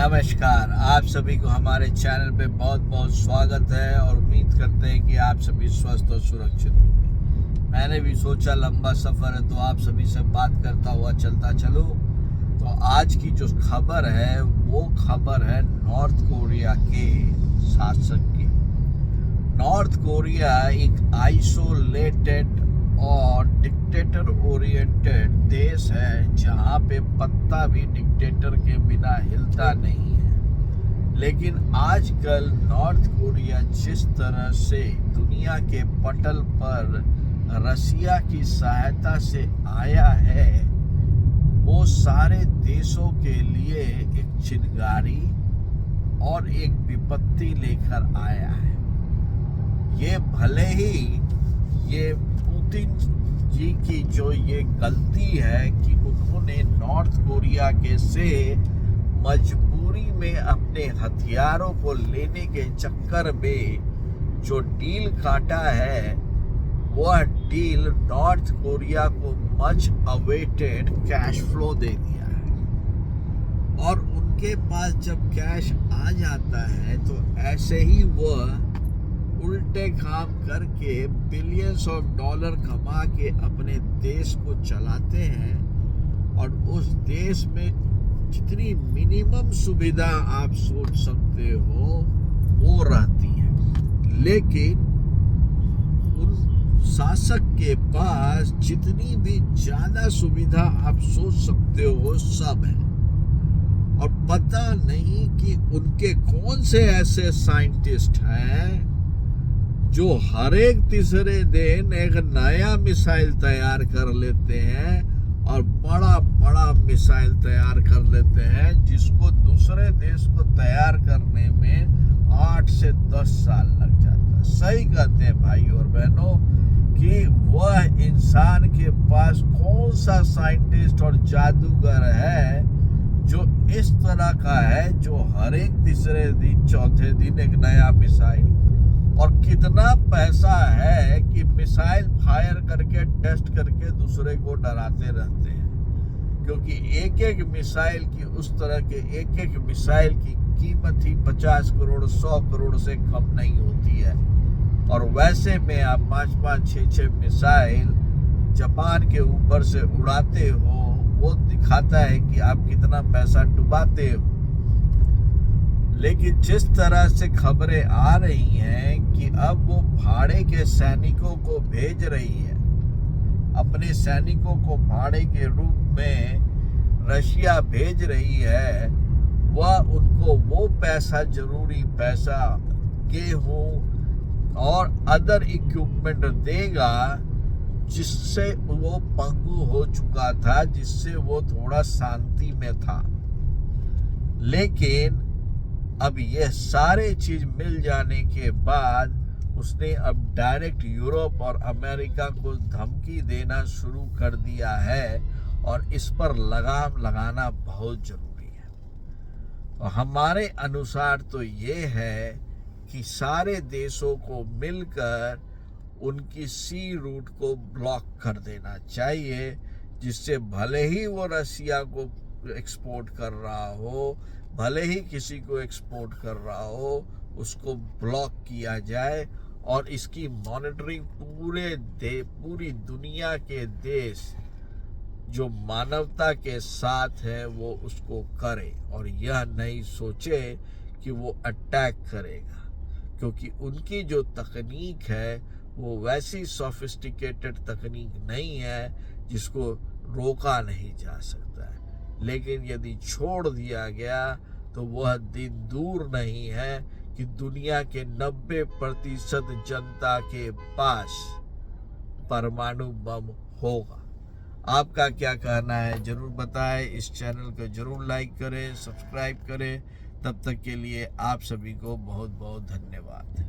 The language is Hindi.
नमस्कार, आप सभी को हमारे चैनल पे बहुत बहुत स्वागत है और उम्मीद करते हैं कि आप सभी स्वस्थ और सुरक्षित होंगे। मैंने भी सोचा लंबा सफ़र है तो आप सभी से बात करता हुआ चलता चलो। तो आज की जो खबर है वो खबर है नॉर्थ कोरिया के शासक की। नॉर्थ कोरिया एक आइसोलेटेड और डिक्टेटर ओरिएंटेड देश है जहाँ पे पत्ता भी डिक्टेटर के बिना हिलता नहीं है। लेकिन आजकल नॉर्थ कोरिया जिस तरह से दुनिया के पटल पर रसिया की सहायता से आया है, वो सारे देशों के लिए एक चिंगारी और एक विपत्ति लेकर आया है। ये भले ही ये पुतिन जी की जो ये गलती है कि उन्होंने नॉर्थ कोरिया के से मजबूरी में अपने हथियारों को लेने के चक्कर में जो डील काटा है, वह डील नॉर्थ कोरिया को मच अवेटेड कैश फ्लो दे दिया है। और उनके पास जब कैश आ जाता है तो ऐसे ही वह उल्टे काम करके बिलियंस ऑफ डॉलर कमा के अपने देश को चलाते हैं। और उस देश में जितनी मिनिमम सुविधा आप सोच सकते हो वो रहती है, लेकिन उन शासक के पास जितनी भी ज्यादा सुविधा आप सोच सकते हो सब है। और पता नहीं कि उनके कौन से ऐसे साइंटिस्ट हैं जो हर एक तीसरे दिन एक नया मिसाइल तैयार कर लेते हैं और बड़ा बड़ा मिसाइल तैयार कर लेते हैं, जिसको दूसरे देश को तैयार करने में 8 से 10 साल लग जाता है। सही कहते हैं भाई और बहनों कि वह इंसान के पास कौन सा साइंटिस्ट और जादूगर है जो इस तरह का है, जो हर एक तीसरे दिन चौथे दिन एक नया मिसाइल, और कितना पैसा है कि मिसाइल फायर करके टेस्ट करके दूसरे को डराते रहते हैं। क्योंकि एक एक मिसाइल की, उस तरह के एक एक मिसाइल की कीमत ही 50 करोड़ 100 करोड़ से कम नहीं होती है। और वैसे में आप 5-5 6-6 मिसाइल जापान के ऊपर से उड़ाते हो, वो दिखाता है कि आप कितना पैसा डुबाते हो। लेकिन जिस तरह से खबरें आ रही हैं कि अब वो भाड़े के सैनिकों को भेज रही है, अपने सैनिकों को भाड़े के रूप में रशिया भेज रही है, वह उनको वो पैसा, जरूरी पैसा, गेहूं और अदर इक्विपमेंट देगा जिससे वो पंगु हो चुका था, जिससे वो थोड़ा शांति में था। लेकिन अब ये सारे चीज मिल जाने के बाद उसने अब डायरेक्ट यूरोप और अमेरिका को धमकी देना शुरू कर दिया है, और इस पर लगाम लगाना बहुत जरूरी है। तो हमारे अनुसार तो ये है कि सारे देशों को मिलकर उनकी सी रूट को ब्लॉक कर देना चाहिए, जिससे भले ही वो रसिया को एक्सपोर्ट कर रहा हो, भले ही किसी को एक्सपोर्ट कर रहा हो, उसको ब्लॉक किया जाए। और इसकी मॉनिटरिंग पूरी दुनिया के देश जो मानवता के साथ है वो उसको करे, और यह नहीं सोचे कि वो अटैक करेगा। क्योंकि उनकी जो तकनीक है वो वैसी सोफिस्टिकेटेड तकनीक नहीं है जिसको रोका नहीं जा सकता है। लेकिन यदि छोड़ दिया गया तो वह दिन दूर नहीं है कि दुनिया के 90% जनता के पास परमाणु बम होगा। आपका क्या कहना है जरूर बताएं। इस चैनल को जरूर लाइक करें, सब्सक्राइब करें। तब तक के लिए आप सभी को बहुत बहुत धन्यवाद।